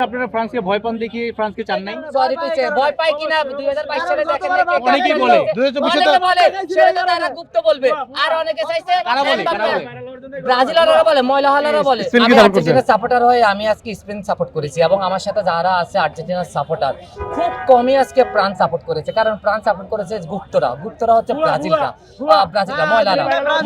আপনারা ফ্রান্সকে ভয় পান দেখি ফ্রান্সকে চান নাই। সরি টু সে ভয় পাই কিনা 2022 সালে দেখেন অনেকেই বলে 2024 বলে সেটা তো তারা গুপ্ত বলবে আর অনেকে চাইছে কারা বলে ব্রাজিলাররা বলে ময়লাহালারা বলে আমি আর্জেন্টিনার সাপোর্টার হয়ে আমি আজকে স্পেন সাপোর্ট করেছি এবং আমার সাথে যারা আছে আর্জেন্টিনার সাপোর্টার খুব কমই আজকে ফ্রান্স সাপোর্ট করেছে কারণ ফ্রান্স সাপোর্ট করেছে গুপ্তরা হচ্ছে ব্রাজিলরা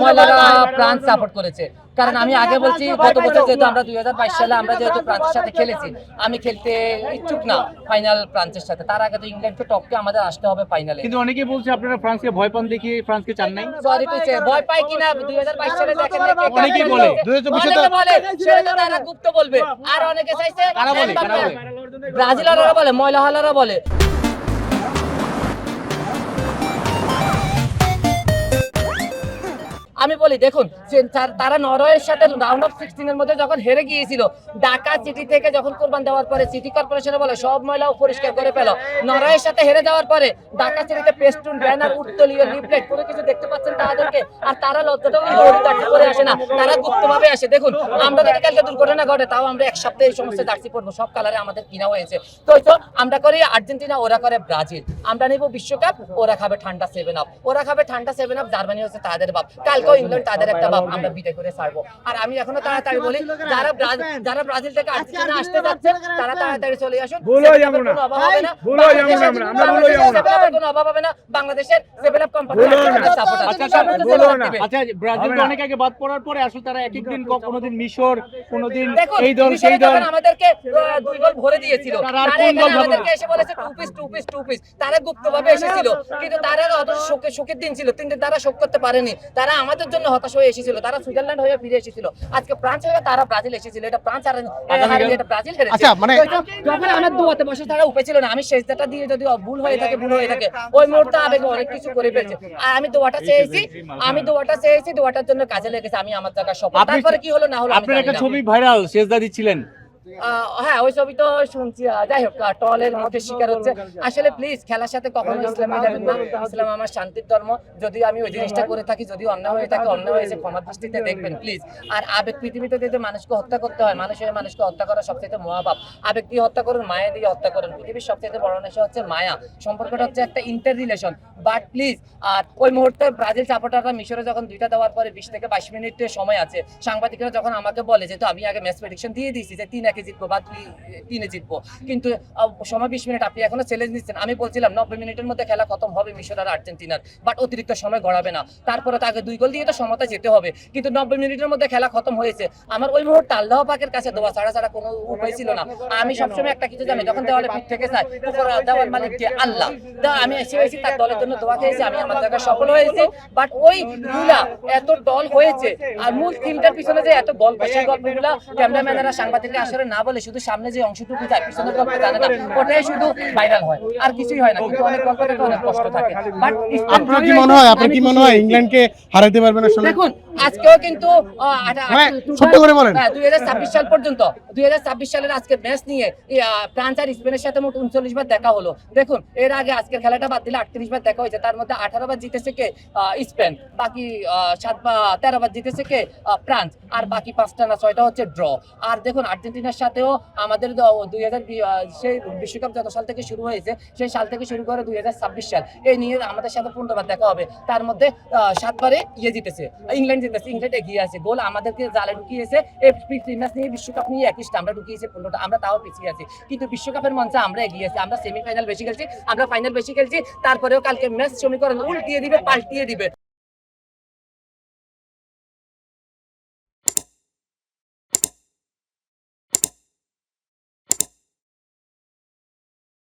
ময়লারা ফ্রান্স সাপোর্ট করেছে কারণ আমি আগে বলছি গত বছর যেহেতু আমরা 2022 সালে আমরা যেহেতু ফ্রান্সের সাথে খেলেছি আমি খেলতে ইচ্ছুক না ফাইনাল ফ্রান্সের সাথে তার আগে তো ইংল্যান্ডকে টপকে আমাদের আসতে হবে ফাইনালে কিন্তু অনেকেই বলছে আপনারা ফ্রান্সকে ভয় পান দেখি ফ্রান্সকে চান নাই। সরি টু সে ভয় পাই কিনা 2022 সালে দেখেন অনেকেই বলে 2024 বলে সেটা তো তারা গুপ্ত বলবে আর অনেকে চাইছে কারা বলে ব্রাজিলাররা বলে ময়লাহালারা বলে। আমি বলি দেখুন তারা নরওয়ের সাথে রাউন্ড অফ 16 এর মধ্যে যখন হেরে গিয়েছিল ঢাকা সিটি থেকে যখন কোরবান দেওয়ার পরে সিটি কর্পোরেশনে বলে সব ময়লা পরিষ্কার করে ফেলো নরওয়ের সাথে হেরে যাওয়ার পরে ঢাকা সিটিতে পেস্টুন ব্যানার উত্তোলীয় লিফলেট কোনো কিছু দেখতে পাচ্ছেন তাদেরকে আর তারা লজ্জাটাও করে আসে না তারা গুপ্তভাবে আসে। দেখুন আমরা যদি কালকে দুর্ঘটনা ঘটে তাও আমরা এক সপ্তাহে এই সমস্ত জার্সি পরবো সব কালারে আমাদের কিনা হয়েছে তো আমরা করি আর্জেন্টিনা ওরা করে ব্রাজিল আমরা নিব বিশ্বকাপ ওরা খাবে ঠান্ডা 7 আপ জার্মানি হচ্ছে তাদের বাপ কালকে ইংল্যান্ড তাদের একটা বাপ আমরা বিদায় করে ছাড়বো। আর আমি এখনো তাড়াতাড়ি বলি যারা ব্রাজিল থেকে আর্জেন্টিনা আসতে যাচ্ছে তারা তাড়াতাড়ি চলে আসুন কোনো অভাব হবে না কোনো অভাব হবে না বাংলাদেশের ডেভেলপ কোম্পানি। আচ্ছা ব্রাজিল তো অনেক আগে বাদ পড়ার পরে আসলে তারা এক একদিন কোনোদিন মিশর কোনোদিন এই দল সেই দল আমাদেরকে 2 গোল ভরে দিয়েছিল আমাদেরকে এসে বলেছে টু পিস তারা গুপ্তভাবে এসেছিল কিন্তু তারা অত শোকের দিন ছিল 3 দিন তারা শোক করতে পারেনি তারা আমাদের জন্য হতাশ হয়ে এসেছিল তারা সুইজারল্যান্ড হয়ে ফিরে এসেছিল আজকে ফ্রান্স হয়ে তারা ব্রাজিল এসেছিল এটা ফ্রান্স আর এটা ব্রাজিল হেরেছে। আচ্ছা মানে যখন আমার দোয়াতে বসে তারা উপে ছিল না আমি শেষদাটা দিয়ে যদি ভুল হয়ে থাকে ওই মুহূর্তে আবেগে অনেক কিছু করে ফেলছে আর আমি দোয়াটা চেয়েছি দোয়াটার জন্য কাজে লেগেছে আমি আমার জায়গা সফল তারপরে কি হলো না হলো আপনার একটা ছবি ভাইরাল শেষদা দিচ্ছিলেন হ্যাঁ ওই ছবি তো শুনছি যাই হোক টলের মধ্যে শিকার হচ্ছে আসলে প্লিজ খেলার সাথে কখনো ইসলাম মিলাবেন না ইসলাম আমার শান্তির ধর্ম যদি আমি ওই জিনিসটা করে থাকি যদি অন্যায় হয়ে থাকে অন্যায় হয়েছে ক্ষমার দৃষ্টিতে দেখবেন প্লিজ। আর আবেগ পৃথিবীতে যদি মানুষকে হত্যা করতে হয় মানুষকে হত্যা করা সবচেয়ে মহাপাপ আবেগ দিয়ে হত্যা করুন মায়া দিয়ে হত্যা করুন পৃথিবীর সবচেয়ে বড় নেশা হচ্ছে মায়া সম্পর্কটা হচ্ছে একটা ইন্টার রিলেশন বাট প্লিজ আর ওই মুহূর্তে ব্রাজিল সাপোর্টাররা মিশরে যখন 2টা দেওয়ার পরে 20 থেকে 22 মিনিটের সময় আছে সাংবাদিকরা যখন আমাকে বলে যে তো আমি আগে ম্যাচ প্রেডিকশন দিয়ে দিয়েছি যে 3-1 জিতবো বা 3-3 জিতবো কিন্তু সময় 20 মিনিট আপনি এখনো চ্যালেঞ্জ নিচ্ছেন আমি বলছিলাম 90 মিনিটের মধ্যে খেলা খতম হবে মিশর আর আর্জেন্টিনার বাট অতিরিক্ত সময় গড়াবে না তারপরে তো আগে 2 গোল দিয়ে তো সমতা যেতে হবে কিন্তু 90 মিনিটের মধ্যে খেলা খতম হয়েছে আমার ওই মুহূর্তে আল্লাহ পাকের কাছে দোয়া ছাড়া কোনো উপায় ছিল না। আমি সবসময় একটা কিছু জানি যখন দেওয়ালে পিঠ থেকে যায় দেওয়ার মালিক কে আল্লাহ আমি এসে তার দলের জন্য দোয়া খেয়েছি আমি আমার জায়গায় সফল হয়েছি বাট ওই গুলা এত দল হয়েছে আর মূল টিমটার পিছনে যে এত গল্প সেই গল্পগুলা ক্যামেরাম্যানেরা সাংবাদিকরা আসলে না বলে শুধু সামনে যে অংশটুকু যায় পিছনের গল্প জানে না ওটাই শুধু ভাইরাল হয় আর কিছুই হয় না কিন্তু অনেক গল্প থেকে অনেক কষ্ট থাকে। বাট আপনার কি মনে হয় ইংল্যান্ডকে হারাতে পারবে না আসলে? দেখুন আজকেও কিন্তু 2026 সাল পর্যন্ত 2026 সালের আজকে ম্যাচ নিয়ে ফ্রান্স আর স্পেনের সাথে মোট 39 বার দেখা হলো। দেখুন এর আগে আজকের খেলাটা বাদ দিলে 38 বার দেখা হয়েছে তার মধ্যে 18 বার জিতেছে কে স্পেন বাকি 13 বার জিতেছে কে ফ্রান্স আর বাকি 5টা না 6টা হচ্ছে ড্র। আর দেখুন আর্জেন্টিনার সাথেও আমাদের 2000 সেই বিশ্বকাপ যত সাল থেকে শুরু হয়েছে সেই সাল থেকে শুরু করে 2026 সাল এই নিয়ে আমাদের সাথে 15 বার দেখা হবে তার মধ্যে 7 বারে জিতেছে ইংল্যান্ড এগিয়ে আছে গোল আমাদেরকে জালে ঢুকিয়েছে এই ম্যাচ নিয়ে বিশ্বকাপ নিয়ে 21টা আমরা ঢুকিয়েছি 15টা আমরা তাও পিছিয়ে আছি কিন্তু বিশ্বকাপের মঞ্চে আমরা এগিয়ে আছি আমরা সেমিফাইনাল বেশি খেলছি আমরা ফাইনাল বেশি খেলছি তারপরেও কালকে ম্যাচ সমীকরণ উল্টিয়ে দিবে পাল্টিয়ে দিবে।